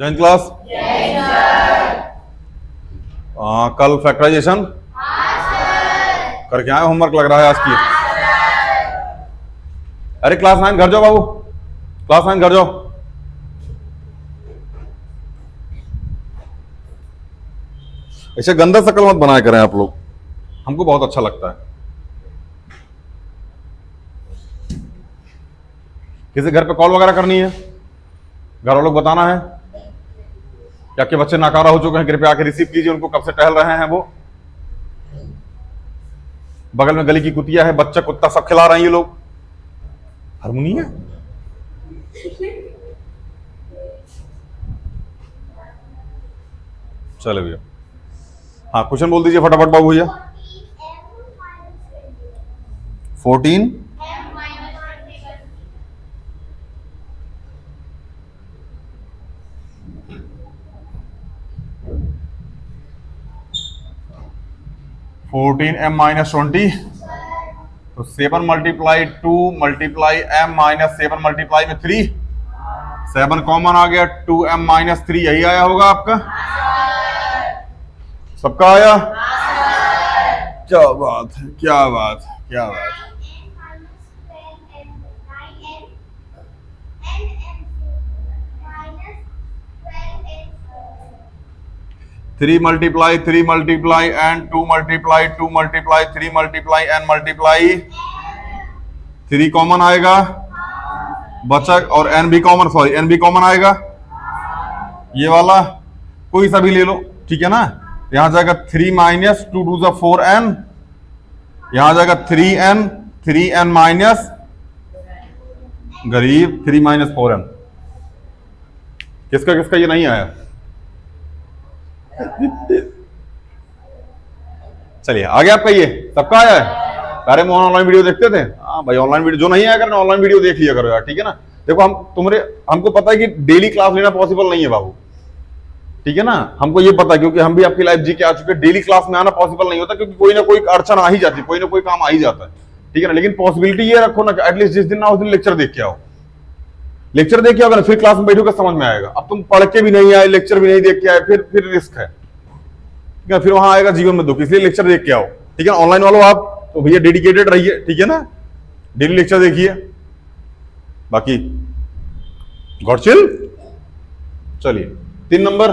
Join class. कल factorisation करके आए, होमवर्क लग रहा है आज की। अरे क्लास 9 घर जाओ बाबू, क्लास 9 घर जाओ। ऐसे गंदा शकल मत बनाया करें आप लोग, हमको बहुत अच्छा लगता है। किसी घर पे कॉल वगैरह करनी है, घर वालों को बताना है कि आपके बच्चे नाकारा हो चुके हैं, कृपया आके रिसीव कीजिए उनको, कब से टहल रहे हैं वो। बगल में गली की कुतिया है, बच्चा कुत्ता सब खिला रहे हैं ये लोग। हारमोनी है। चलो भैया, हाँ क्वेश्चन बोल दीजिए फटाफट बाबू भैया। 14 14m माइनस 20, तो 7 multiply 2 multiply m minus 7 multiply में 3, 7 कॉमन आ गया, 2m माइनस 3 यही आया होगा आपका, सबका आया। क्या बात है, क्या बात है, क्या बात है। 3 multiply 3 multiply and 2 multiply 2 multiply 3 multiply and multiply 3 common आएगा बचा, और एन भी कॉमन, सॉरी एन भी कॉमन आएगा, ये वाला कोई सा भी ले लो, ठीक है ना। यहां जाएगा 3 माइनस 2 2 जा 4n, यहां जाएगा 3n, 3n माइनस गरीब 3 माइनस 4n। किसका किसका ये नहीं आया? चलिए आगे आपका ये सबका आया है। अरे मोहन ऑनलाइन वीडियो देखते थे? हाँ भाई, ऑनलाइन वीडियो जो नहीं आया करना, ऑनलाइन वीडियो देख लिया करो यार, ठीक है ना। देखो हमको पता है कि डेली क्लास लेना पॉसिबल नहीं है बाबू, ठीक है ना, हमको ये पता है, क्योंकि हम भी आपकी लाइफ जी के आ चुके हैं। डेली क्लास में आना पॉसिबल नहीं होता, क्योंकि कोई ना कोई अड़चन आ ही जाती है, कोई ना कोई काम आ ही जाता है, ठीक है ना। लेकिन पॉसिबिलिटी ये रखो ना कि एटलीस्ट जिस दिन ना उस दिन लेक्चर देख के आओ। लेक्चर देख के आओगे ना, फिर क्लास में बैठोगे समझ में आएगा। अब तुम पढ़ के भी नहीं आए, लेक्चर भी नहीं देख के आए, फिर रिस्क है, ठीक है, फिर वहां आएगा जीवन में दुख। इसलिए लेक्चर देख के आओ, ठीक है। ऑनलाइन वालों आप तो भैया डेडिकेटेड रहिए, ठीक है ना, डेली लेक्चर देखिए। बाकी गॉड चिल। चलिए 3 नंबर,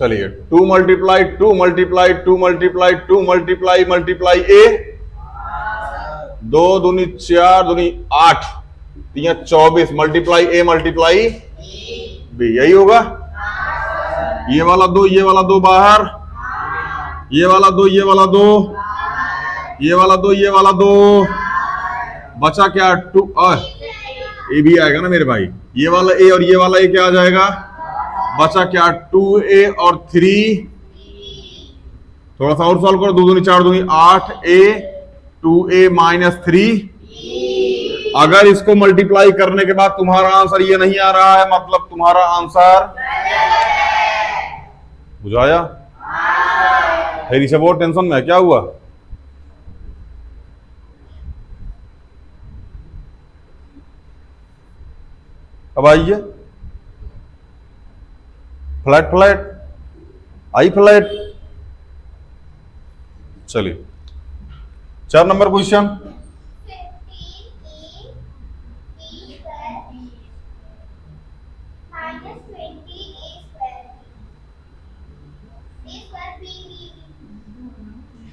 चलिए 2 multiply 2 multiply 2 multiply 2 multiply multiply A, 2 दूनी 4 दूनी 8 3 24 मल्टीप्लाई ए मल्टीप्लाई बी, यही होगा। ये वाला 2 ये वाला 2 बाहर, ये वाला 2 ये वाला 2, ये वाला 2 ये वाला 2, बचा क्या 2, ए भी आएगा ना मेरे भाई, ये वाला ए और ये वाला ए क्या आ जाएगा, बचा क्या 2a और 3, थोड़ा सा और सॉल्व करो, 2 दूनी 4 दूनी 8a, 2a माइनस 3। अगर इसको मल्टीप्लाई करने के बाद तुम्हारा आंसर ये नहीं आ रहा है, मतलब तुम्हारा आंसर बुझाया है। ऋषभ और टेंशन में क्या हुआ? अब आइए, फ्लैट फ्लैट आई फ्लैट। चलिए 4 number question,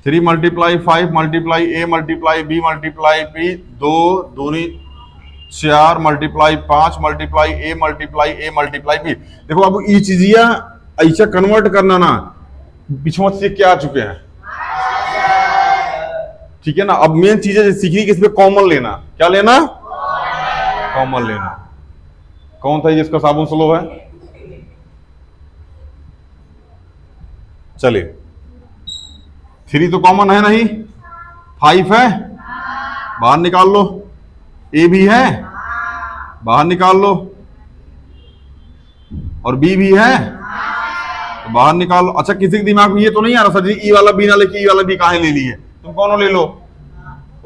three multiply 5 multiply A multiply B multiply B, 2 दूनी 4 multiply 5 multiply A multiply A multiply B. देखो अब ये चीजिया ऐसा कन्वर्ट करना ना, पिछवा से क्या आ चुके हैं, ठीक है ना। अब मेन चीज है सीखनी कि इसमें कॉमन लेना, क्या लेना, कॉमन लेना। कौन था जिसका साबुन स्लो है? चलिए 3 तो कॉमन है नहीं, 5 है, बाहर निकाल लो, ए भी है, बाहर निकाल लो, और बी भी है, तो बाहर निकाल लो। अच्छा किसी के दिमाग में ये तो नहीं आ रहा सर जी ई वाला बी ना लेके ई वाला बी काहे ले लिए, तुम कौन ले लो,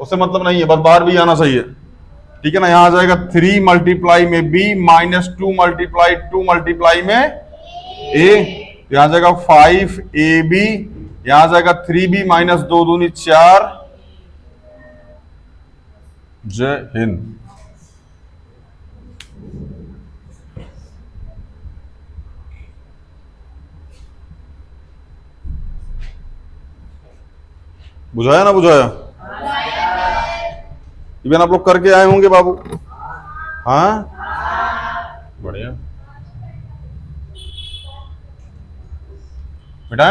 उससे मतलब नहीं है, बस बाहर भी आना चाहिए। ठीक है ना। यहां आ जाएगा 3 मल्टीप्लाई में बी माइनस 2 मल्टीप्लाई में ए, यहां आ जाएगा 5 ए बी, यहां आ जाएगा 3b माइनस 2 दूनी 4। जय हिंद। बुझाया ना बुझाया? इवन आप लोग करके आए होंगे बाबू। हाँ बढ़िया बेटा।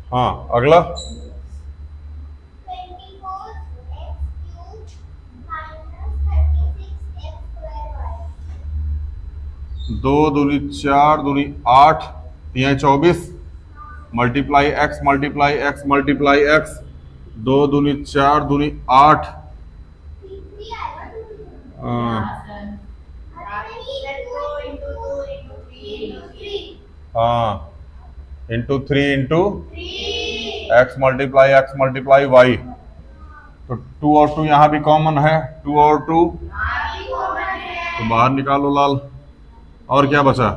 हाँ अगला। 2 दूनी 4 दूनी 8 यहाँ 24 मल्टीप्लाई एक्स मल्टीप्लाई एक्स 2 दूनी 4 दूनी 8। हाँ into 3 into X multiply Y. तो 2 और 2 यहाँ भी कॉमन है, 2 और 2 तो बाहर निकालो लाल। और क्या बचा?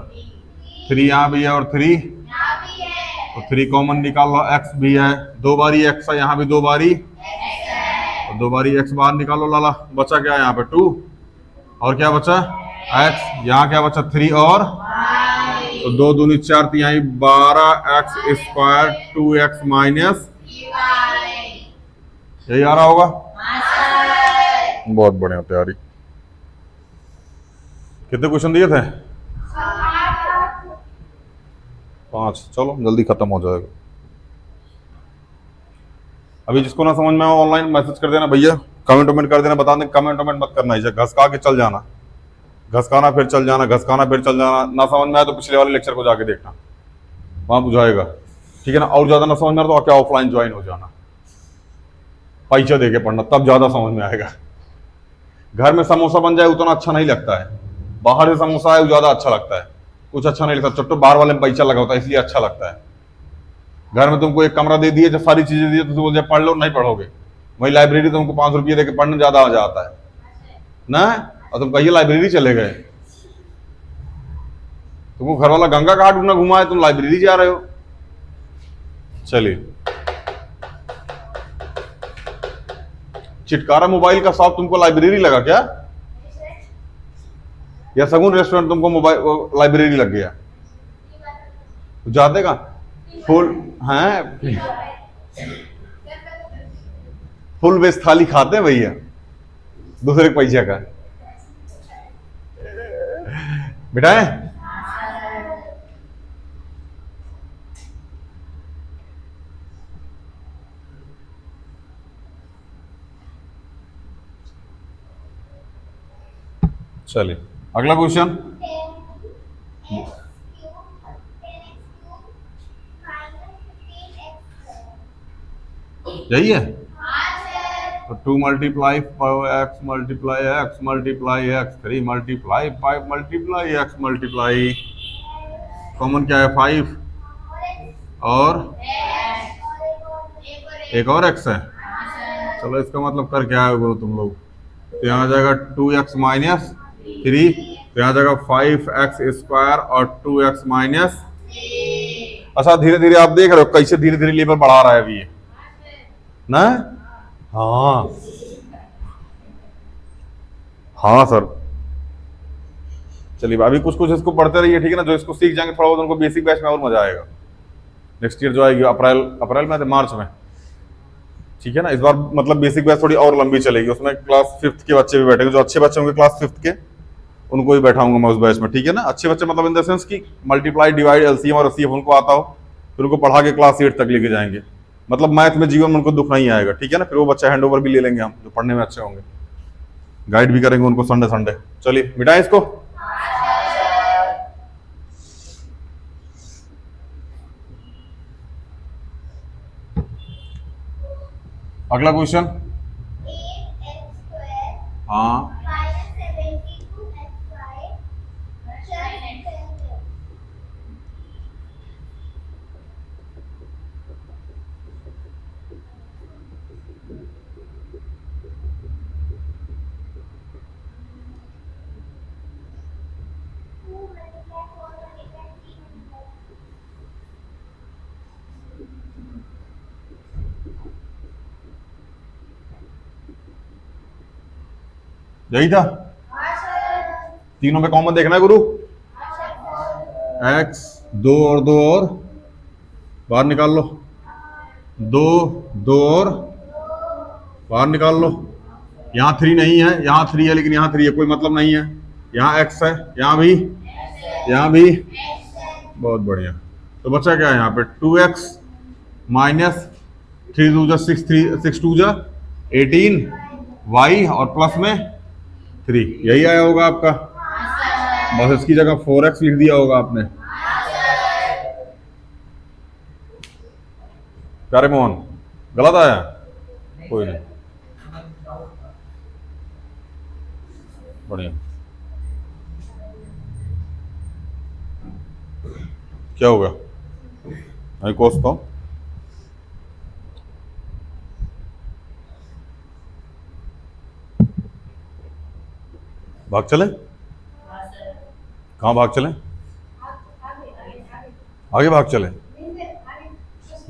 3 यहाँ भी है और 3 तो 3 कॉमन निकाल लो। एक्स भी है, 2 बारी एक्स है, यहाँ भी 2 बारी तो 2 बारी एक्स बाहर निकालो लाला। बचा क्या यहाँ पे? 2 और क्या बचा? एक्स। यहाँ क्या बचा? 3 और तो 2 दूनी 4 यहाँ 12 एक्स स्क्वायर 2x माइनस, यही आ रहा होगा। बहुत बढ़िया तैयारी। कितने क्वेश्चन दिए थे? 5। चलो जल्दी खत्म हो जाएगा। अभी जिसको ना समझ में हो ऑनलाइन मैसेज कर देना भैया, कमेंट कर देना, बता दें। कमेंट मत करना, इसे घसका के चल जाना, घसकाना फिर चल जाना, घसकाना फिर चल जाना। ना समझ में आए तो पिछले वाले लेक्चर को जाके देखना, वहां बुझाएगा। ठीक है ना। और ज्यादा ना समझ में आए तो क्या ऑफलाइन ज्वाइन हो जाना, पैसा दे के पढ़ना, तब ज्यादा समझ में आएगा। घर में समोसा बन जाए उतना अच्छा नहीं लगता है, बाहर से समोसा है वो ज्यादा अच्छा लगता है। कुछ अच्छा नहीं लगता, चट्टो बाहर वाले में पैसा लगा होता है इसलिए अच्छा लगता है। घर में तुमको एक कमरा दे दिए, जब सारी चीजें दी तो तुम बोल पढ़ लो, नहीं पढ़ोगे। वही लाइब्रेरी तुमको 5 रुपये देके पढ़ने ज्यादा मजा आता है ना। और तुम कहिए लाइब्रेरी चले गए, तुमको घर वाला गंगा घाट ना घुमाए, तुम लाइब्रेरी जा रहे हो। चलिए, चिटकारा मोबाइल का शॉप तुमको लाइब्रेरी लगा क्या? या सगुन रेस्टोरेंट तुमको मोबाइल लाइब्रेरी लग गया? जाते का फुल हैं, फुल वेज थाली खाते हैं भैया, दूसरे के पैसे का बेटा है। चलिए अगला क्वेश्चन। यही है तो 2 multiply x multiply x multiply x 3 multiply 5 multiply x multiply, common क्या है? 5 और एक और एक्स है। चलो इसका मतलब कर क्या है तुम लोग? तो यहाँ आ जाएगा 2x माइनस 3, तो यहाँ जाएगा 5x स्क्वायर और 2x माइनस। अच्छा धीरे धीरे आप देख रहे हो कैसे धीरे धीरे लेवल बढ़ा रहा है अभी ये ना। हाँ हाँ सर। चलिए अभी कुछ कुछ इसको पढ़ते रहिए, ठीक है ना। जो इसको सीख जाएंगे थोड़ा बहुत उनको बेसिक बैच में और मजा आएगा। नेक्स्ट ईयर जो आएगी अप्रैल में, मार्च में, ठीक है ना। इस बार मतलब बेसिक बैच थोड़ी और लंबी चलेगी, उसमें क्लास 5th के बच्चे भी बैठेंगे। जो अच्छे बच्चे होंगे क्लास 5th के उनको ही बैठाऊंगा मैं उस बैच में, ठीक है ना। अच्छे बच्चे मतलब इन द सेंस की मल्टीप्लाई डिवाइड एलसीएम और एचसीएफ उनको आता हो, फिर उनको पढ़ा के क्लास 8 तक लेके जाएंगे। मतलब मैथ में जीवन में उनको दुख नहीं आएगा, ठीक है ना। फिर वो बच्चा हैंड ओवर भी ले लेंगे हम, जो पढ़ने में अच्छे होंगे। गाइड भी करेंगे उनको संडे संडे। चलिए मिटाएं इसको। अगला क्वेश्चन। हाँ यही था। तीनों में कॉमन देखना है गुरु। x 2 और 2 और बाहर निकाल लो। 2 2 और बाहर निकाल लो। यहाँ 3 नहीं है, यहाँ 3 है लेकिन यहाँ 3 है, कोई मतलब नहीं है। यहाँ x है, यहाँ भी, यहाँ भी। बहुत बढ़िया। तो बचा क्या है यहाँ पे? 2x माइनस 3 2 6 6 2 18 y और प्लस में 3। यही आया होगा आपका। बस इसकी जगह 4x लिख दिया होगा आपने। प्यारे मोहन गलत आया? कोई नहीं, बढ़िया। क्या हो गया? मैं कोसता हूं। भाग चले? कहाँ भाग चले? आगे भाग चले।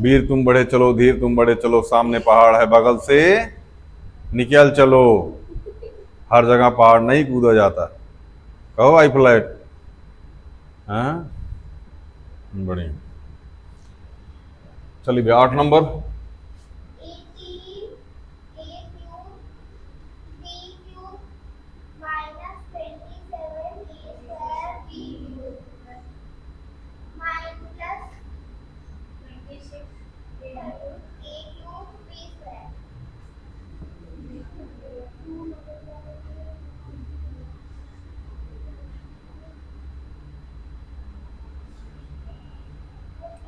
वीर तुम बड़े चलो, धीर तुम बड़े चलो, सामने पहाड़ है बगल से निकल चलो। हर जगह पहाड़ नहीं कूदा जाता। कहो आई फ्लैट। हाँ बढ़िया। चलिए भैया 8 नंबर।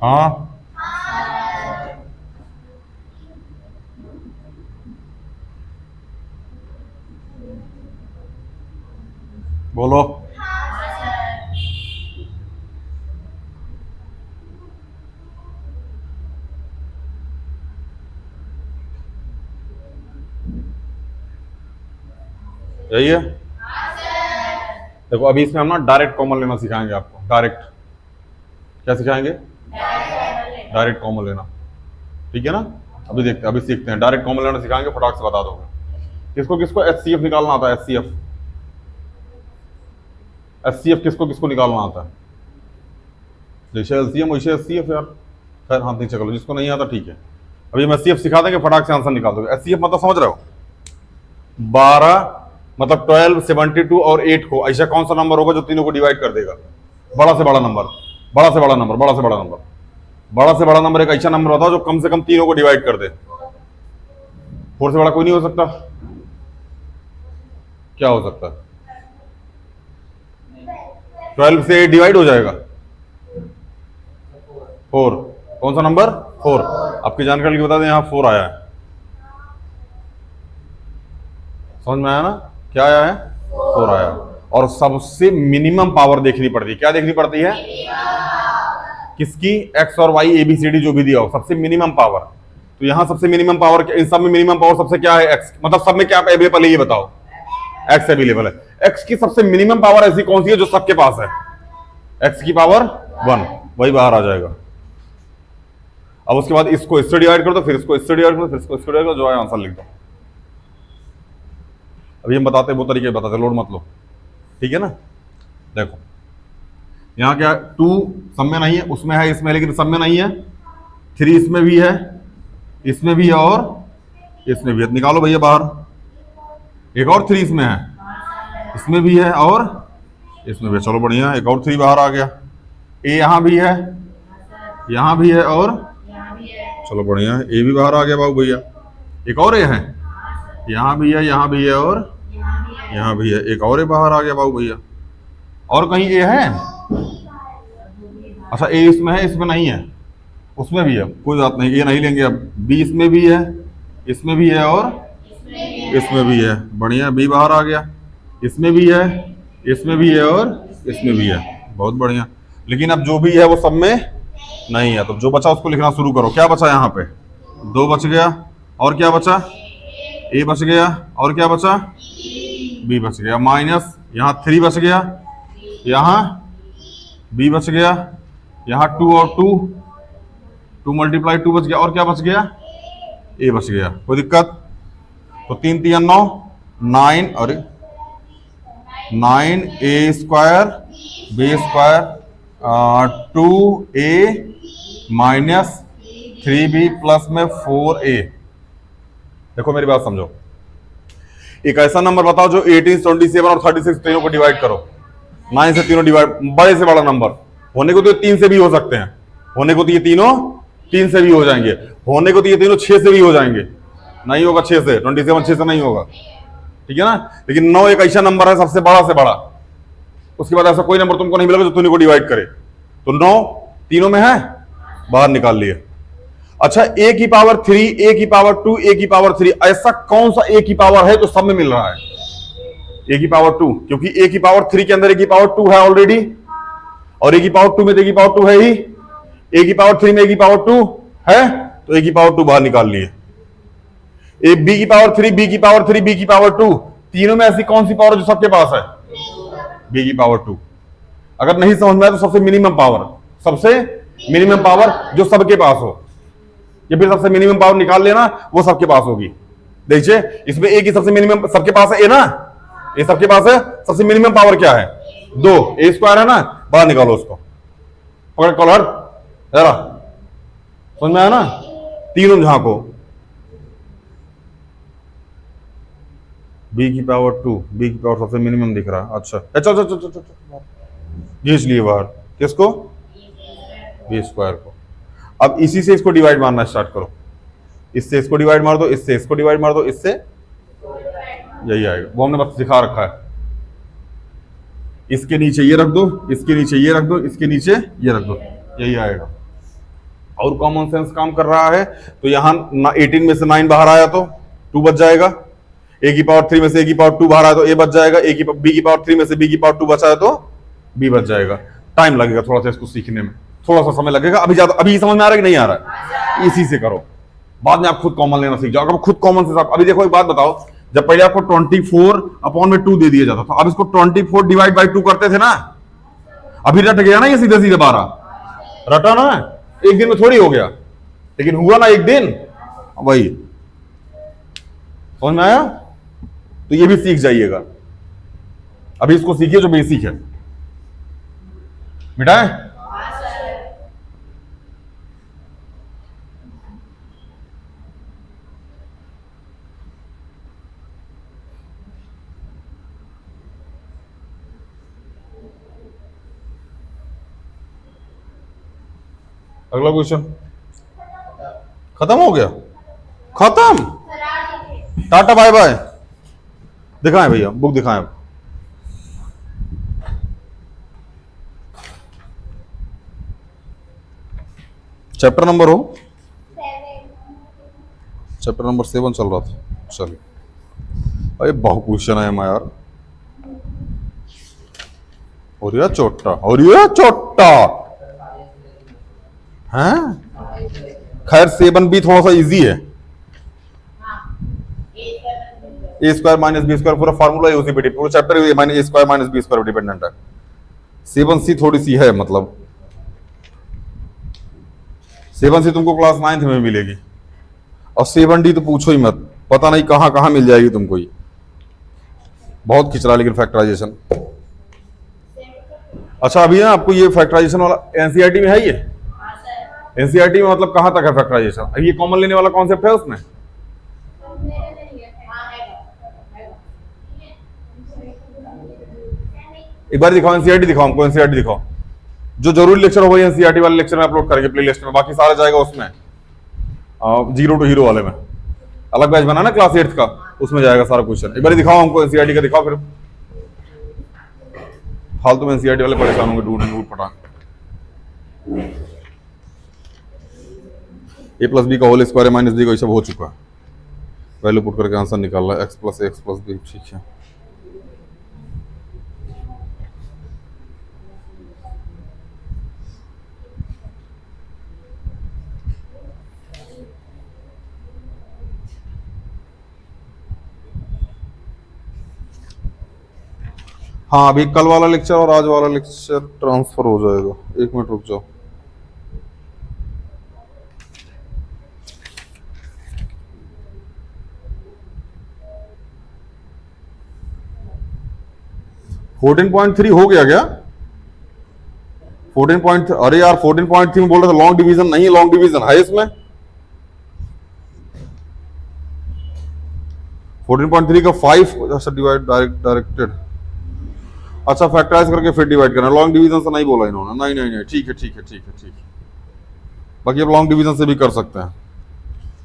हाँ बोलो। यही है। देखो अभी इसमें हम ना डायरेक्ट कॉमन लेना सिखाएंगे आपको। डायरेक्ट क्या सिखाएंगे? डायरेक्ट कॉमन लेना। ठीक है ना? अभी देखते हैं, अभी सीखते हैं। डायरेक्ट कॉमन लेना सिखाएंगे, फटाक से बता दोगे। किसको किसको एचसीएफ निकालना आता है? एचसीएफ एचसीएफ किसको किसको निकालना आता है? जैसे एलसीएम वैसे एचसीएफ यार। खैर हाथ नीचे कर लो, जिसको नहीं आता ठीक है। अभी हम एचसीएफ सिखा देंगे, फटाक से आंसर निकाल दोगे। एचसीएफ मतलब समझ रहे हो? 12 मतलब 12, 72 और 8 को ऐसा कौन सा नंबर होगा जो तीनों को डिवाइड कर देगा? बड़ा से बड़ा नंबर, बड़ा से बड़ा नंबर, बड़ा से बड़ा नंबर। बड़ा से बड़ा नंबर एक ऐसा नंबर होता है जो कम से कम तीनों को डिवाइड कर दे। 4 से बड़ा कोई नहीं हो सकता। क्या हो सकता है? 12 से 8 डिवाइड हो जाएगा। 4 कौन सा नंबर? 4। आपकी जानकारी बता दें, यहाँ 4 आया है। समझ में आया ना? क्या आया है? 4 आया। और सबसे मिनिमम पावर देखनी पड़ती है। क्या देखनी पड़ती है? किसकी? एक्स और वाई एबीसीडी जो भी दिया हो, सबसे मिनिमम पावर। तो यहाँ सबसे मिनिमम पावर, इन सब में मिनिमम पावर सबसे क्या है? एक्स। मतलब सब में क्या अवेलेबल है ये बताओ? एक्स अवेलेबल है। एक्स की सबसे मिनिमम पावर ऐसी कौन सी है जो सबके पास है? एक्स की पावर 1, वही बाहर आ जाएगा। अब उसके बाद इसको इससे डिवाइड कर दो, फिर इसको इससे डिवाइड कर दो, फिर इसको इससे डिवाइड कर दो, जो है आंसर लिख दो। अभी हम बताते वो तरीके बताते, लोड मत लो। ठीक है ना? देखो यहाँ क्या 2 सब में नहीं है, उसमें है, इसमें, लेकिन सब में नहीं है। 3 इसमें भी है, इसमें भी है और इसमें भी है। निकालो भैया बाहर। एक और 3 इसमें है, इसमें भी है और इसमें भी है। चलो बढ़िया, एक और 3 बाहर आ गया। ए यहाँ भी है, यहाँ भी है और चलो बढ़िया, ए भी बाहर आ गया बाबू भैया। एक और ए है, यहाँ भी है, यहाँ भी है और यहाँ भी है, एक और ए बाहर आ गया बाबू भैया। और कहीं ए है? अच्छा ए इसमें है, इसमें नहीं है, उसमें भी है, कोई बात नहीं, ए नहीं लेंगे अब। बी इसमें भी है, इसमें भी है और इसमें भी है, बढ़िया, बी बाहर आ गया। इसमें भी है, इसमें भी है और इसमें भी है, बहुत बढ़िया। लेकिन अब जो भी है वो सब में नहीं है, तो जो बचा उसको लिखना शुरू करो। क्या बचा यहाँ पे? 2 बच गया, और क्या बचा? ए बच गया, और क्या बचा? बी बच गया, माइनस यहाँ 3 बच गया, यहाँ बी बच गया, यहाँ 2 और 2 मल्टीप्लाई 2 बच गया, और क्या बच गया? ए बच गया। कोई दिक्कत? तो 3 3 9 9 और 9 A square B square 2a minus 3b plus में 4a। देखो मेरी बात समझो, एक ऐसा नंबर बताओ जो 18, 27 और 36 तीनों को डिवाइड करो। 9 से तीनों डिवाइड, बड़े से बड़ा नंबर होने को तो 3 से भी हो सकते हैं, होने को तो ये तीनों 3 से भी हो जाएंगे, होने को तो ये तीनों 6 से भी हो जाएंगे। नहीं होगा 6 से, 27 6 से नहीं होगा, ठीक है ना। लेकिन 9 एक ऐसा नंबर है सबसे बड़ा से बड़ा, उसके बाद ऐसा कोई नंबर तुमको नहीं मिलेगा जो तीनों को डिवाइड करे। तो 9 तीनों में है, बाहर निकाल लिए। अच्छा a की पावर 3, a की पावर 2, a की पावर 3, ऐसा कौन सा a की पावर है जो सब में मिल रहा है? a की पावर 2, क्योंकि a की पावर 3 के अंदर a की पावर 2 है ऑलरेडी, और a की पावर 2 में a की पावर 2 है ही, a की पावर 3 में a की पावर 2 है, तो a की पावर 2 बाहर निकाल लिए। ए b की पावर 3, b की पावर 3, b की पावर 2, तीनों में ऐसी कौन सी पावर जो सबके पास है? b की पावर 2। अगर नहीं समझ में आए तो सबसे मिनिमम पावर, सबसे मिनिमम पावर जो सबके पास हो, या फिर सबसे मिनिमम पावर निकाल लेना, वो सबके पास होगी। देखिए इसमें ए की सबसे मिनिमम सबके पास है, ए ना, ए सबके पास है, सबसे मिनिमम पावर क्या है? 2, ए स्क्वायर है ना, बाहर निकालो उसको, पकड़ कॉलर जरा, समझ में आया ना? तीनों झांको, b की पावर 2, b की पावर सबसे मिनिमम दिख रहा है। अच्छा अच्छा खींच लिए बाहर, किसको? b स्क्वायर को। अब इसी से इसको डिवाइड मारना स्टार्ट करो, इससे इसको डिवाइड मार दो, इससे इसको डिवाइड मार दो, इससे यही आएगा, वो हमने बस दिखा रखा है। इसके नीचे ये रख दो, इसके नीचे ये रख दो, इसके नीचे ये रख दो, यही आएगा। और कॉमन सेंस काम कर रहा है, तो यहां 18 में से 9 बाहर आया तो 2 बच जाएगा, a की पावर 3 में से a की पावर 2 बाहर आया तो a बच जाएगा, b की पावर 3 में से b की पावर 2 बचा है तो b बच जाएगा। टाइम लगेगा थोड़ा सा इसको सीखने में, थोड़ा सा समय लगेगा, अभी ज्यादा, अभी समझ में आ रहा है कि नहीं आ रहा है? इसी से करो, बाद में आप खुद कॉमन लेना सीख जाओ। अगर खुद कॉमन से अभी देखो एक बात बताओ, जब पहले आपको 24/2 दे दिया जाता था, अब इसको 24 डिवाइड बाई 2 करते थे ना, अभी रट गया ना ये सीधे सीधे 12, रटा ना, एक दिन में थोड़ी हो गया, लेकिन हुआ ना एक दिन, वही समझ में आया? तो ये भी सीख जाइएगा, अभी इसको सीखिए जो बेसिक है, मिटाए। अगला क्वेश्चन खत्म हो गया, खत्म, टाटा बाय बाय। दिखाएं भैया, बुक दिखाएं। चैप्टर नंबर हो, चैप्टर नंबर 7 चल रहा था। चलिए, अरे बहुत क्वेश्चन है मैं यार, और ये छोटा, और ये छोटा है। खैर 7B थोड़ा सा इजी है, A square minus B square, पूरा फार्मूला है उसी पे, पूरा chapter minus A square minus B square dependent है। 7C थोड़ी सी है, मतलब 7C तुमको क्लास 9th में मिलेगी, और 7D तो पूछो ही मत, पता नहीं कहां कहां मिल जाएगी तुमको ये, बहुत खिचड़ा। लेकिन फैक्टराइजेशन, अच्छा अभी ना आपको ये फैक्टराइजेशन वाला एनसीईआरटी में है, ये एनसीईआरटी में मतलब कहां तक है फैक्टराइजेशन, ये कॉमन लेने वाला कॉन्सेप्ट है उसमें। एक बार दिखाओ एनसीईआरटी, दिखाओ हमको एनसीईआरटी दिखाओ, जो जरूरी लेक्चर हो वही एनसीईआरटी वाले लेक्चर में अपलोड करेंगे प्ले लिस्ट में, बाकी सारा जाएगा उसमें 0 to हीरो वाले में। अलग बैच बना ना क्लास 8th का, उसमें जाएगा सारा क्वेश्चन। एक बार दिखाओ हमको एनसीईआरटी का, दिखाओ फिर। फालतू में एनसीईआरटी वाले परेशान होंगे ढूंढ ढूंढ पटा। ए प्लस बी का होल स्क्वायर माइनस बी का, ये सब हो चुका है। वैल्यू पुट करके आंसर निकाल रहा है, एक्स प्लस बी। ठीक है, हाँ अभी कल वाला लेक्चर और आज वाला लेक्चर ट्रांसफर हो जाएगा। 1 मिनट रुक जाओ। फोर्टीन 14.3 हो गया क्या? 14. अरे यार 14.3 में बोल रहा था लॉन्ग डिवीजन, नहीं लॉन्ग डिवीजन है इसमें। 14.3 का 5 डिवाइड डायरेक्टेड, अच्छा फैक्टराइज करके फिर डिवाइड करना। लॉन्ग डिवीजन से नहीं बोला इन्होंने। नहीं नहीं नहीं, ठीक है ठीक है ठीक है ठीक है। बाकी अब लॉन्ग डिवीजन से भी कर सकते हैं।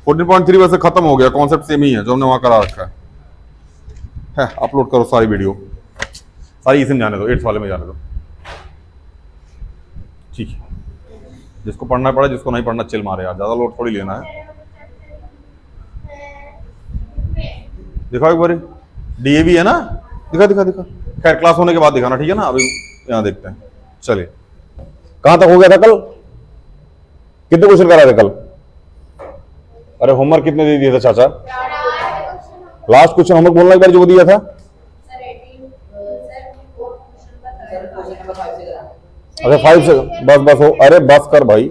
14.3 वैसे खत्म हो गया, कॉन्सेप्ट सेम ही है जो हमने वहां करा रखा है। अपलोड करो सारी वीडियो, सारी इसी में जाने दो, 8th वाले में जाने दो। ठीक है, जिसको पढ़ना पड़ा, जिसको नहीं पढ़ना चिल मारे यार, ज्यादा लोड थोड़ी लेना है। दिखाओ एक बार, डीएवी है ना, दिखा दिखा दिखा। खैर क्लास होने के बाद दिखाना, ठीक है ना। अभी यहाँ देखते हैं, चलिए कहां तक हो गया था कल? कितने क्वेश्चन कराए थे कल? अरे होमवर्क कितने दे दिए थे चाचा? लास्ट क्वेश्चन होमवर्क बोलना एक बार जो दिया था। अच्छा 5 से बस बस हो, अरे बस कर भाई।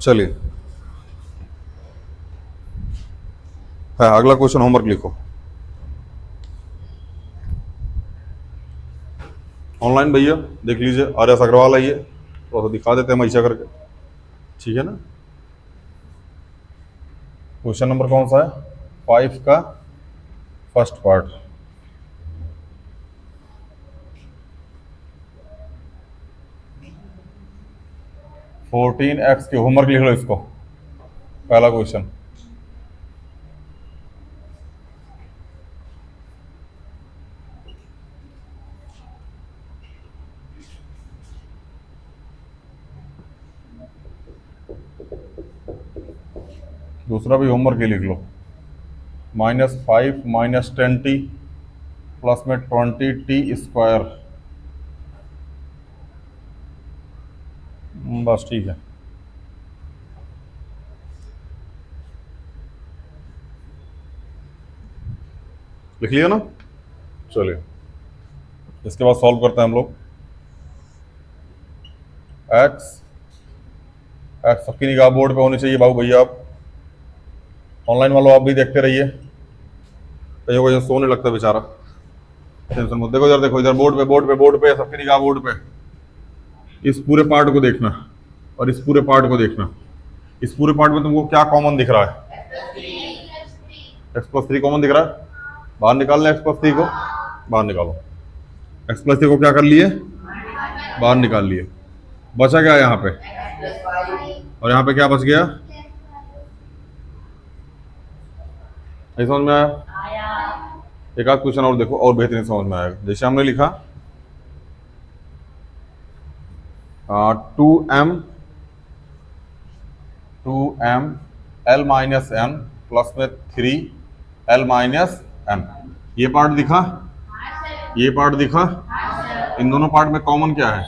चलिए है अगला क्वेश्चन, होमवर्क लिखो। ऑनलाइन भैया देख लीजिए, आर्यस अग्रवाल आइए, तो दिखा देते हैं मैशा करके, ठीक है ना। क्वेश्चन नंबर कौन सा है? 5 का फर्स्ट पार्ट। फोर्टीन एक्स के होमवर्क लिख लो इसको, पहला क्वेश्चन। दूसरा भी होमवर्क ही लिख लो, -5 - 10t प्लस में 20t स्क्वायर। बस ठीक है। लिख लिया ना? चलिए इसके बाद सॉल्व करते हैं हम लोग। एक्स सबकी निगाह बोर्ड पे होनी चाहिए बाबू भैया। आप ऑनलाइन वालों आप भी देखते रहिए, कहीं को सोने लगता है बेचारा, टेंशन मत। देखो इधर, देखो इधर, बोर्ड पे सबकी निगाह बोर्ड पे। इस पूरे पार्ट को देखना और इस पूरे पार्ट को देखना। इस पूरे पार्ट में तुमको क्या कॉमन दिख रहा है? x+3 कॉमन दिख रहा है। बाहर निकाल लें x+3 को, बाहर निकालो। x+3 को क्या कर लिए? बाहर निकाल लिए। बचा क्या यहाँ पे? और यहाँ पे क्या बच गया? नहीं समझ में आया? एक आध क्वेश्चन और देखो, और बेहतरीन समझ में आएगा। जैसे हमने लिखा 2m L-n प्लस में 3L-n, ये पार्ट दिखा, ये पार्ट दिखा। इन दोनों पार्ट में कॉमन क्या है?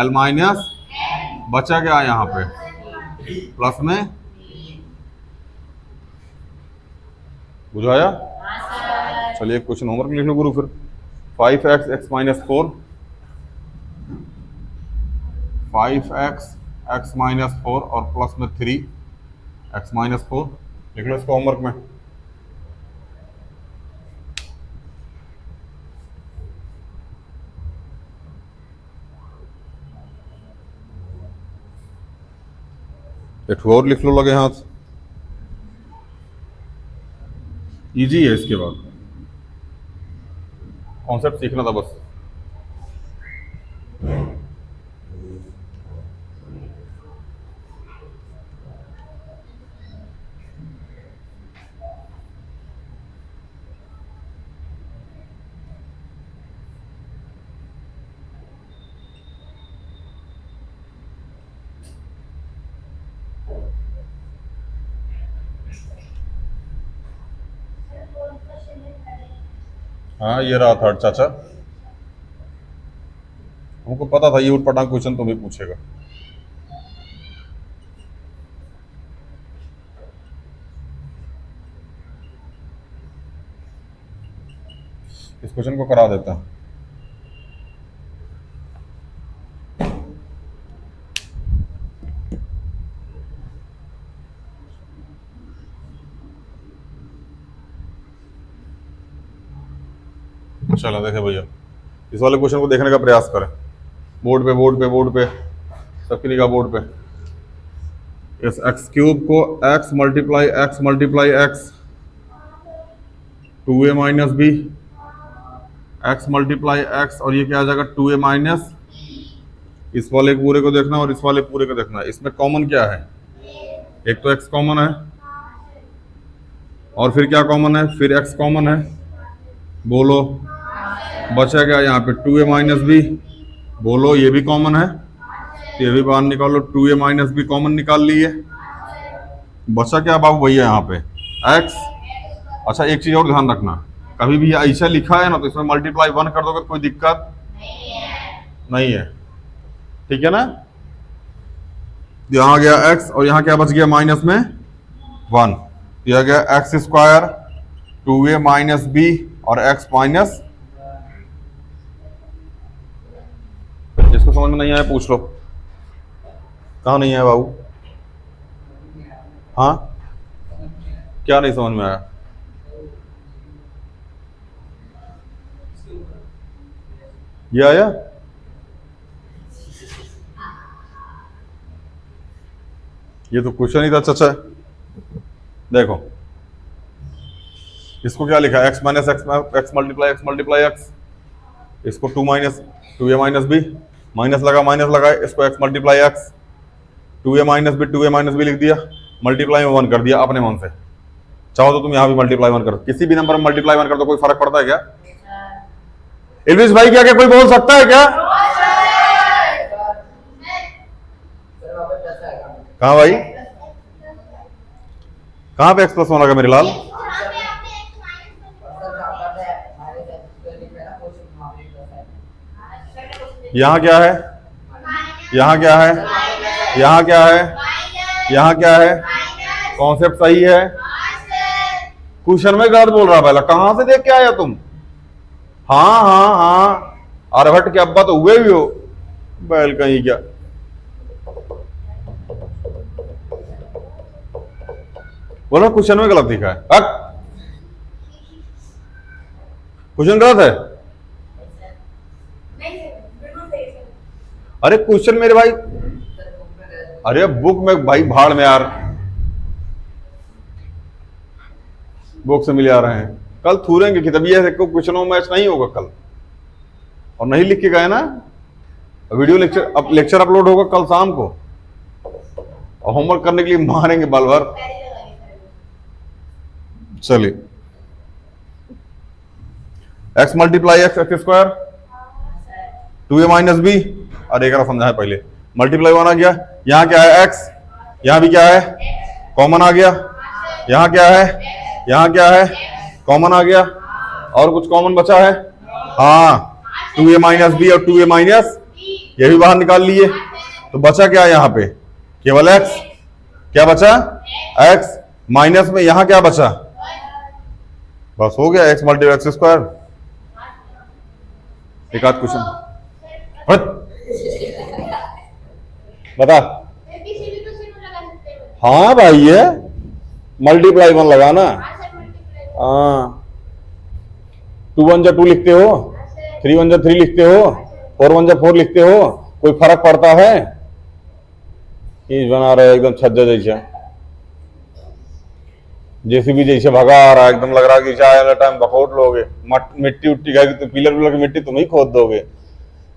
L-, बचा क्या यहाँ पे? प्लस में, बुझाया? चलिए क्वेश्चन होमवर्क लिख लो गुरु फिर। 5x x minus 4, 5x x minus 4 और प्लस में 3x माइनस 4 लिख लो इसको होमवर्क में। एक और लिख लो लगे हाथ, इजी है। इसके बाद कॉन्सेप्ट सीखना था बस। हाँ ये रहा थर्ड चाचा, हमको पता था ये उठपटांग क्वेश्चन तुम्हें पूछेगा। इस क्वेश्चन को करा देता हूं। चलो देखे भैया, इस वाले क्वेश्चन को देखने का प्रयास करें। बोर्ड पे बोर्ड पे बोर्ड पे सबकी निगाह बोर्ड पे। इस एक्स क्यूब को x multiply X 2a minus B, X multiply X, और ये क्या आ जाएगा 2a माइनस, इस वाले पूरे को देखना और इस वाले पूरे को देखना। इसमें कॉमन क्या है? एक तो x कॉमन है और फिर क्या कॉमन है? फिर x कॉमन है। बोलो बचा क्या यहाँ पे? 2a minus B. बोलो ये भी कॉमन है तो ये भी बाहर निकालो। 2a माइनस बी कॉमन निकाल लिए। बचा क्या बाबू भैया यहाँ पे? x। अच्छा एक चीज और ध्यान रखना, कभी भी ऐसा लिखा है ना तो इसमें मल्टीप्लाई 1 कर दोगे, कोई दिक्कत नहीं है, ठीक है ना। यहाँ गया x और यहाँ क्या बच गया? माइनस में 1। यह गया X square 2a minus B और x माइनस। जिसको समझ में नहीं आया पूछ लो। कहाँ नहीं आया बाबू? हाँ क्या नहीं समझ में आया? ये आया? ये तो क्वेश्चन ही था चाचा। देखो इसको क्या लिखा है? x minus X multiply X. इसको 2a माइनस बी, माइनस लगा इसको x multiply X, 2a minus B लिख दिया, मल्टीप्लाई में 1 कर दिया अपने मन से। चाहो तो तुम यहाँ भी मल्टीप्लाई 1 कर, किसी भी नंबर में मल्टीप्लाई 1 कर दो, कोई फर्क पड़ता है क्या? इल्विश भाई क्या क्या कोई बोल सकता है क्या? कहाँ भाई? कहाँ पे x प्लस 1 आ गया मेरे लाल? यहाँ क्या है? यहाँ क्या है? यहाँ क्या है? यहाँ क्या है? कॉन्सेप्ट सही है। क्वेश्चन में गलत बोल रहा पहला। कहां से देख के आया तुम? हाँ हाँ हाँ, आर्यभट्ट के अब्बा तो हुए भी हो, बैल कहीं क्या। बोलो क्वेश्चन में गलत दिखा है। क्वेश्चन गलत है? अरे क्वेश्चन मेरे भाई, अरे बुक में भाई भाड़ में यार, बुक से मिले आ रहे हैं। कल थूरेंगे कि तभी ऐसे क्वेश्चनों मैच नहीं होगा कल, और नहीं लिख के गए ना। वीडियो लेक्चर अपलोड होगा कल शाम को, और होमवर्क करने के लिए मारेंगे बाल भर। चलिए x multiply X square 2a minus B, अरे एक समझा है पहले। मल्टीप्लाई 1 आ गया, यहाँ क्या है? x, यहाँ भी क्या है? कॉमन आ गया। यहाँ क्या है? यहाँ क्या है? कॉमन आ गया। और कुछ कॉमन बचा है? हाँ 2a माइनस बी और 2a माइनस, ये भी बाहर निकाल लिए। तो बचा क्या यहाँ पे? केवल x। क्या बचा? x। माइनस में यहाँ क्या बचा? बस हो गया, एक्स मल्टीप्लाई एक्स स्क्वायर। एक आध क्वेश्चन बता। हाँ भाई, ये मल्टीप्लाई वन लगाना। हाँ, 2 1 जा 2 लिखते हो, 3 1 जा 3 लिखते हो, 4 1 जा 4 लिखते हो, कोई फर्क पड़ता है? चीज बना रहे एकदम छज्जा जैसा, जेसीबी जैसे भगा आ रहा है, एकदम लग रहा है कि चाय वाला टाइम बखोट लोगे। मिट्टी उट्टी गई तो पिलर विलर की मिट्टी तुम ही खोद दोगे।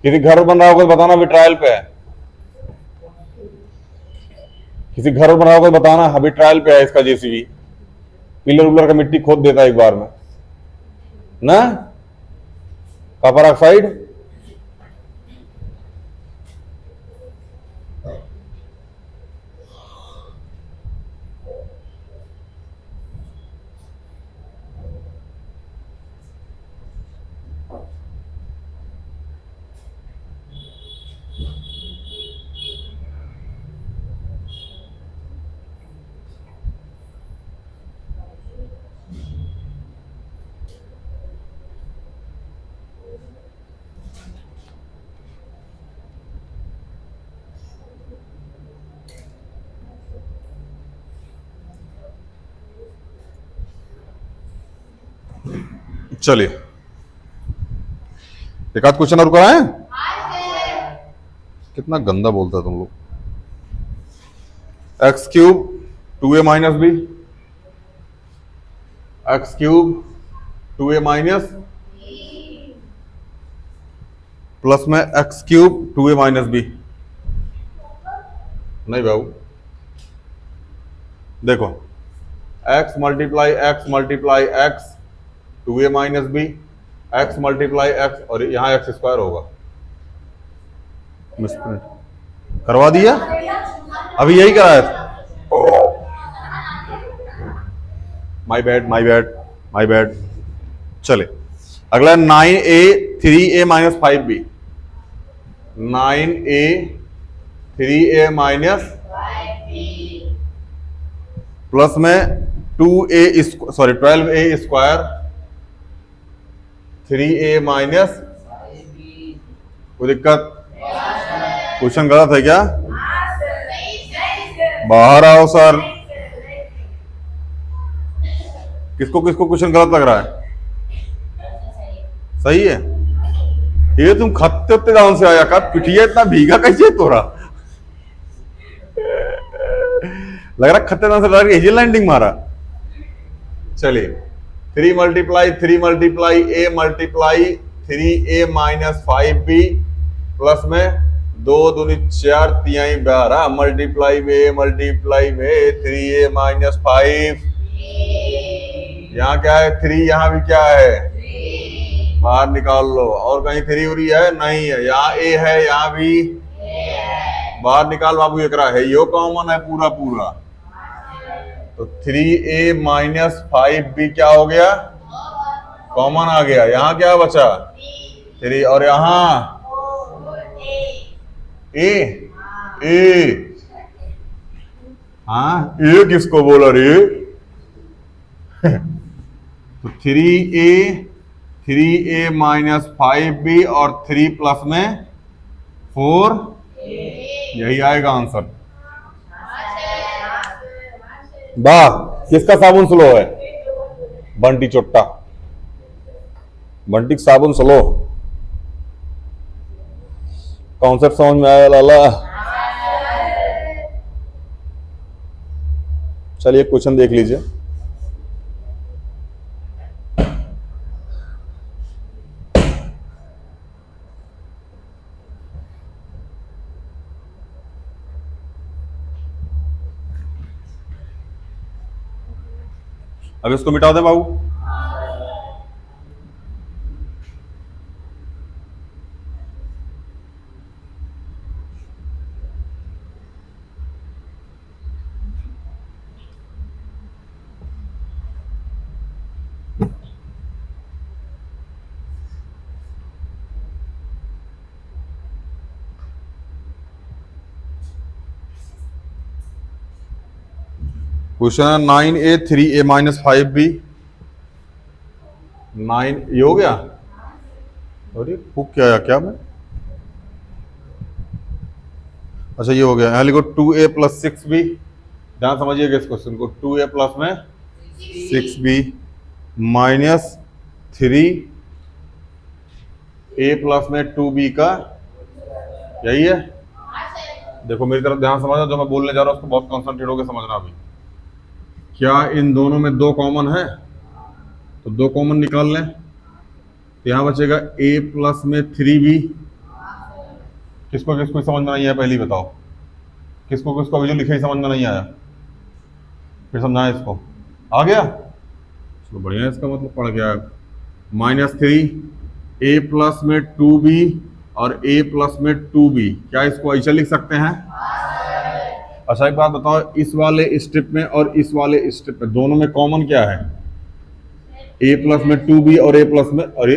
किसी घर बन रहा होगा तो बताना, अभी ट्रायल पे है। किसी घर बन रहा होगा तो बताना, अभी ट्रायल पे है इसका जेसीबी, पिलर विलर का मिट्टी खोद देता है एक बार में ना। कॉपर ऑक्साइड चलिए एक आध क्वेश्चन और कराएं। कितना गंदा बोलता है तुम लोग। X cube 2a minus B, X cube 2a minus plus में X cube 2a minus B. नहीं बाबू, देखो X multiply X 2a minus B, X multiply X, और यहां एक्स स्क्वायर होगा। करवा दिया, अभी यही कराया था। My bad my bad my bad. चले अगला 9a 3a minus 5b, 9a 3a minus plus में 12a स्क्वायर 3a माइनस। कोई दिक्कत? क्वेश्चन गलत है क्या? बाहर आओ सर। किसको किसको क्वेश्चन गलत लग रहा है? सही है। ये तुम खत्ते उत्ते डाउन से आया का, पिटिया इतना भीगा कैसे तोरा? लग रहा खत्ते डाउन से लग रहा लैंडिंग मारा। चलिए 3 multiply a multiply 3a minus 5b plus में 2 दूनी 4 तिहाई 12 मल्टीप्लाई में 3a माइनस 5। यहाँ क्या है? 3। यहाँ भी क्या है? बाहर निकाल लो। और कहीं 3 उरी है? नहीं है। यहाँ a है, यहाँ भी बाहर निकाल बाबू। एक है यो कॉमन है पूरा पूरा, तो 3a माइनस 5b क्या हो गया? कॉमन आ गया। यहाँ क्या बचा? 3। और यहाँ ए हाँ, ए किसको बोला रे? तो 3a माइनस 5b और 3 प्लस में 4, यही आएगा आंसर। वाह, किसका साबुन स्लो है? बंटी चुट्टा, बंटी साबुन स्लो। कॉन्सेप्ट समझ में आया लाला? चलिए क्वेश्चन देख लीजिए। अब इसको मिटा दें बाबू। Question 9a 3a minus 5b 9 ये हो गया। अरे हुक क्या आया क्या मैं, अच्छा ये हो गया। यहाँ लिखो 2a प्लस 6b। ध्यान समझिएगा इस क्वेश्चन को। 2a प्लस में 6b माइनस 3a प्लस में 2b का, यही है। देखो मेरी तरफ ध्यान समझना, जो मैं बोलने जा रहा हूँ उसको बहुत कंसंट्रेट होकर समझना। अभी क्या इन दोनों में 2 कॉमन है, तो 2 कॉमन निकाल लें, तो यहाँ बचेगा a प्लस में 3b। किसको किसको समझ में नहीं आया पहले ही बताओ, किसको किसको अभी जो लिखे ही समझ में नहीं आया, फिर समझाएं इसको। आ गया, चलो बढ़िया है, इसका मतलब पड़ गया। -3 a प्लस में 2b और a प्लस में 2b, क्या इसको ऐसे लिख सकते हैं? अच्छा एक बात बताओ, इस वाले स्टेप में और इस वाले स्टेप में दोनों में कॉमन क्या है? a प्लस में 2b और a प्लस में, अरे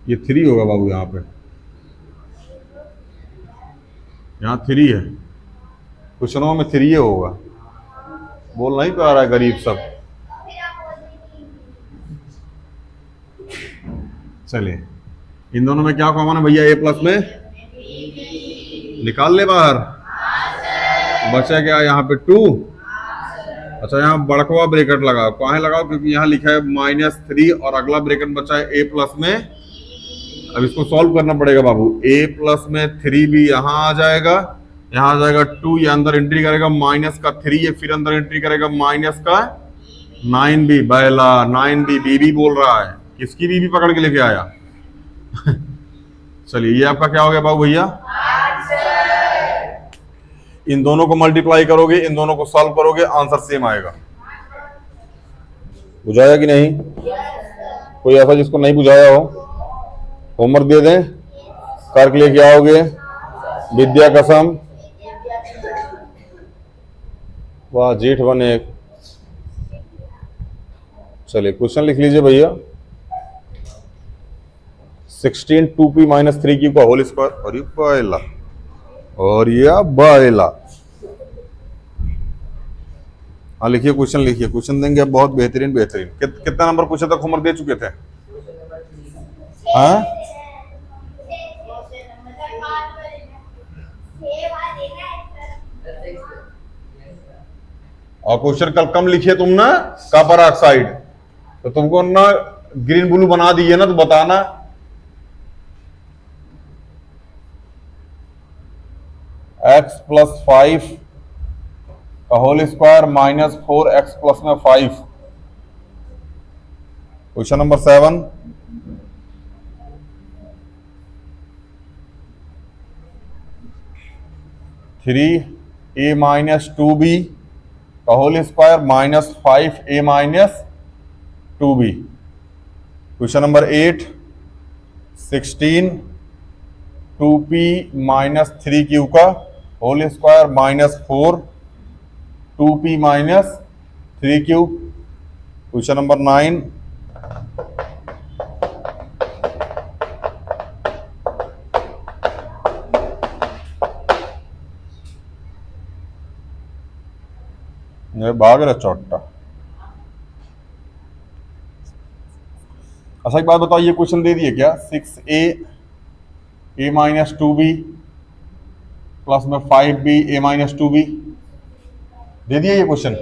ये 3 होगा बाबू, यहाँ पे यहाँ 3 है, क्वेश्चनों में 3 होगा। बोल नहीं पा रहा है गरीब सब। चलिए इन दोनों में क्या कॉमन है भैया? a प्लस में, निकाल ले बाहर, बचा क्या यहाँ पे 2। अच्छा यहाँ बड़कवा ब्रैकेट लगाओ, कहाँ लगाओ? क्योंकि यहाँ लिखा है -3 और अगला ब्रैकेट बचा है a प्लस में। अब इसको सॉल्व करना पड़ेगा बाबू। a प्लस में 3b यहाँ आ जाएगा, यहाँ आ जाएगा 2, ये अंदर एंट्री करेगा माइनस का 3, ये फिर अंदर एंट्री करेगा माइनस का 9b। बैला 9b, बीबी बोल रहा है, किसकी बीबी पकड़ के लेके आया? चलिए ये आपका क्या हो गया बाबू भैया? इन दोनों को मल्टीप्लाई करोगे, इन दोनों को सॉल्व करोगे, आंसर सेम आएगा। बुझाया कि नहीं? कोई ऐसा जिसको नहीं बुझाया हो, होमवर्क दे दें, करके लेके आओगे, विद्या कसम। वाह जेठ बने। चलिए क्वेश्चन लिख लीजिए भैया। 16 2p माइनस 3q का होल स्क्वायर। और ये बायला, और ये बायला। हाँ लिखिए क्वेश्चन, लिखिए क्वेश्चन देंगे अब, बहुत बेहतरीन बेहतरीन। कितना नंबर पूछे तक होमवर्क दे चुके थे? हाँ और क्वेश्चन कल कम लिखिए तुम ना, कॉपर ऑक्साइड, तो तुमको ना ग्रीन ब्लू बना दिए ना, तो बताना। x प्लस 5 का whole square minus 4x plus में 5। Question number 7। Three A minus 2b का whole square minus 5a minus 2b। Question number 8। 16 2p minus 3q का whole square minus 4 2p minus 3q। Question number 9। भाग रहा चौटा। अच्छा एक बात बताओ, ये क्वेश्चन दे दिए क्या? 6a a minus 2b plus में 5b a माइनस 2b दे दिया ये क्वेश्चन?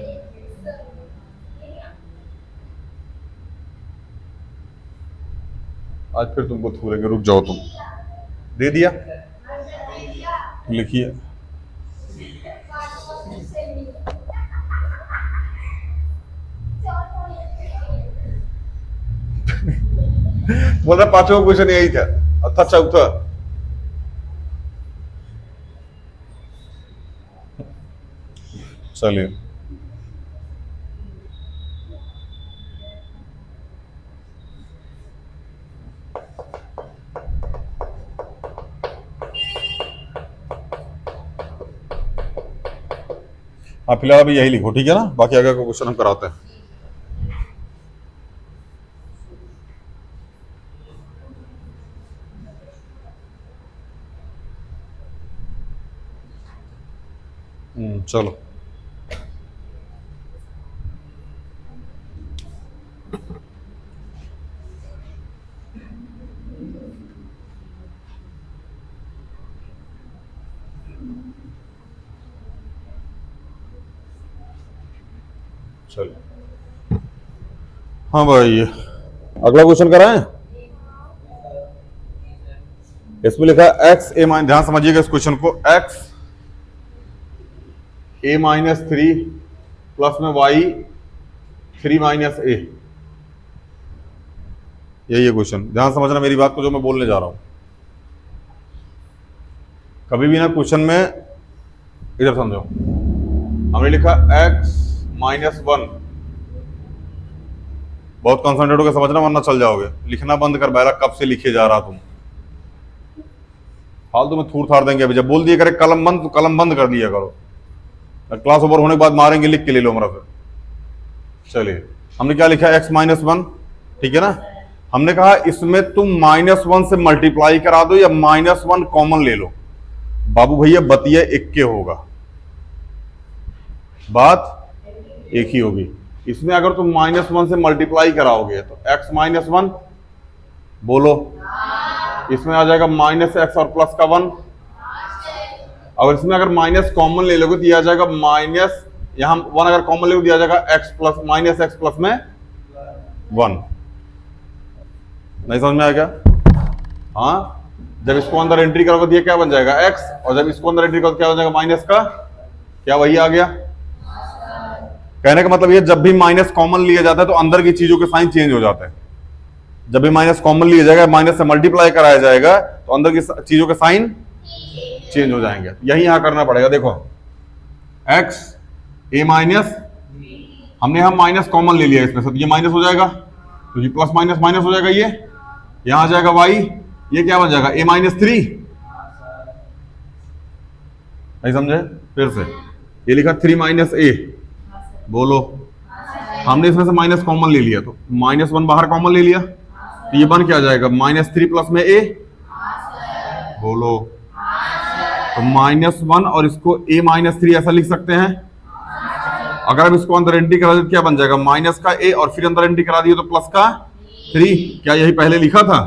आज फिर तुमको थूरेंगे, रुक जाओ तुम। दे दिया, लिखिए। बोल रहा 5वां क्वेश्चन यही था, अब था चौथा। चलिए हाँ फिलहाल अभी यही लिखो, ठीक है ना? बाकी आगे का क्वेश्चन हम कराते हैं। चलो चलिए हाँ भाई, अगला क्वेश्चन कराएं। इसमें लिखा है एक्स ए माइनस, ध्यान समझिएगा इस क्वेश्चन को, एक्स ए माइनस 3 प्लस में वाई 3 माइनस ए। यही है क्वेश्चन, ध्यान समझना मेरी बात को जो मैं बोलने जा रहा हूं। कभी भी ना क्वेश्चन में, इधर समझो, हमने लिखा x माइनस 1, बहुत कॉन्सेंट्रेट होकर समझना वरना चल जाओगे। लिखना बंद कर बैरा, कब से लिखे जा रहा तुम, फालतू में थूर थार देंगे। अभी जब बोल दिया करे कलम बंद तो कलम बंद कर दिया करो, क्लास ओवर होने के बाद मारेंगे, लिख के ले लो हमारा फिर। चलिए हमने क्या लिखा, x माइनस 1, ठीक है ना। हमने कहा इसमें तुम -1 से मल्टीप्लाई करा दो या -1 कॉमन ले लो। बाबू भैया बतिया एक के होगा, बात एक ही होगी। इसमें अगर तुम -1 से मल्टीप्लाई कराओगे तो x माइनस 1 बोलो, इसमें आ जाएगा -x और प्लस का 1। और इसमें अगर माइनस कॉमन ले लोगे तो यह आ जाएगा माइनस, यहां 1 अगर कॉमन ले लो दिया जाएगा x प्लस -x प्लस में 1। नहीं समझ में आया क्या? हाँ, जब इसको अंदर एंट्री करोगे तो ये क्या बन जाएगा x, और जब इसको अंदर एंट्री करोगे तो क्या हो जाएगा माइनस का, क्या वही आ गया? कहने का मतलब ये, जब भी माइनस कॉमन लिया जाता है तो अंदर की चीजों के साइन चेंज हो जाते हैं। जब भी माइनस कॉमन लिया जाएगा, माइनस से मल्टीप्लाई कराया जाएगा तो अंदर की चीजों के साइन चेंज हो जाएंगे। यही यहां करना पड़ेगा। देखो x a माइनस, हमने यहां माइनस कॉमन ले लिया इसमें से, तो ये माइनस हो जाएगा, तो ये प्लस माइनस माइनस हो जाएगा, ये यहां आ जाएगा y, ये क्या बन जाएगा a माइनस 3। नहीं समझे? फिर से ये लिखा 3 माइनस a, बोलो। हमने इसमें से माइनस कॉमन ले लिया तो -1 बाहर कॉमन ले लिया, तो ये बन क्या जाएगा -3 प्लस में a, बोलो। तो -1 और इसको a माइनस 3 ऐसा लिख सकते हैं। अगर अब इसको अंदर एंट्री करा दे तो क्या बन जाएगा, माइनस का a और फिर अंदर एंट्री करा दिए तो प्लस का 3। क्या यही पहले लिखा था?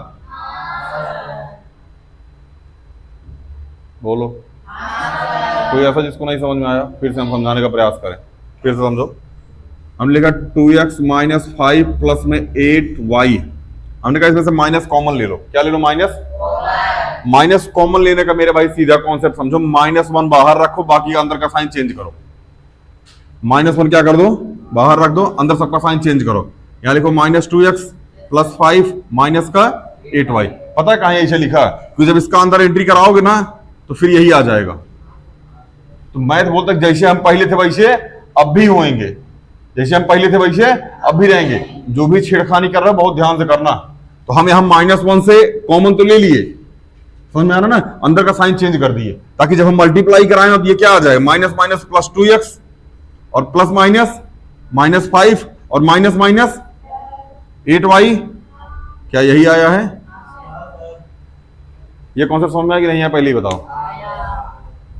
बोलो। कोई ऐसा जिसको नहीं समझ में आया, फिर से हम समझाने का प्रयास करें, फिर से समझो। हमने लिखा 2x माइनस 5 प्लस में 8y। हमने कहा इसमें से माइनस कॉमन ले लो। क्या ले लो? माइनस कॉमन लेने का मेरे भाई सीधा कॉन्सेप्ट समझो, -1 बाहर रखो, बाकी का अंदर का साइन चेंज करो। -1 क्या कर दो? बाहर रख दो, अंदर सबका साइन चेंज करो। यहां लिखो -2x प्लस 5 माइनस का 8y। पता है कहां ऐसे लिखा? क्योंकि जब इसका अंदर एंट्री कराओगे ना तो फिर यही आ जाएगा। तो मैथ बोलता है जैसे हम पहले थे वैसे अब भी होंगे, जैसे हम पहले थे वैसे अब भी रहेंगे। जो भी छेड़खानी कर रहा है बहुत ध्यान से करना। तो हम यहां -1 से कॉमन तो ले लिए, समझ में आ रहा ना, अंदर का साइन चेंज कर दिए ताकि जब हम मल्टीप्लाई कराएं तो ये क्या आ जाए, माइनस माइनस प्लस 2x और प्लस माइनस -5 और माइनस 8y। क्या यही आया है? ये कॉन्सेप्ट समझ में आया कि नहीं है? पहले ही बताओ।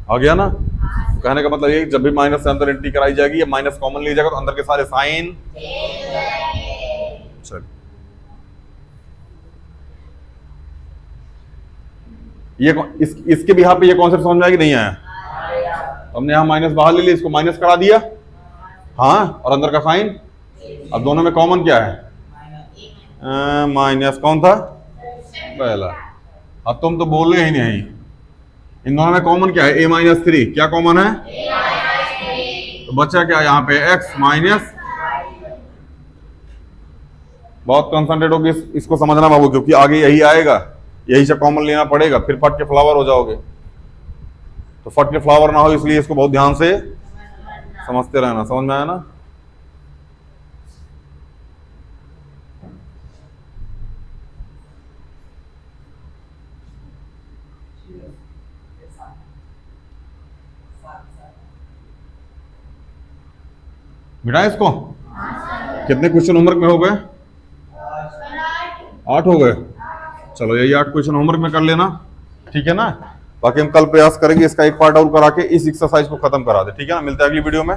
आ गया ना? कहने का मतलब ये, जब भी माइनस से अंदर एंट्री कराई जाएगी या माइनस कॉमन ली जाएगा तो अंदर के सारे साइन चल। ये इसके बिहाफ पे ये कॉन्सेप्ट समझ में आया कि नहीं आया? तो हमने यहां माइनस बाहर ले लिया, इसको माइनस करा दिया, हाँ, और अंदर का साइन। अब दोनों में कॉमन क्या है? माइनस कौन था? पहला। अब तुम तो बोल रहे ही नहीं। इन दोनों में कॉमन क्या है? a minus 3। क्या कॉमन है? तो बच्चा क्या यहाँ पे x माइनस। बहुत कंसंट्रेट होगी इसको समझना बाबू, क्योंकि आगे यही आएगा, यही से कॉमन लेना पड़ेगा, फिर फट के फ्लावर हो जाओगे। तो फट के फ्लावर ना हो इसलिए इसको बहुत ध्यान से समझते रहना। समझ में आया ना? मिटाएं इसको। कितने क्वेश्चन होमवर्क में हो गए? 8 हो गए। चलो यही 8 क्वेश्चन होमवर्क में कर लेना, ठीक है ना। बाकी हम कल प्रयास करेंगे इसका एक पार्ट और करा के इस एक्सरसाइज को खत्म करा दे, ठीक है ना। मिलते हैं अगली वीडियो में।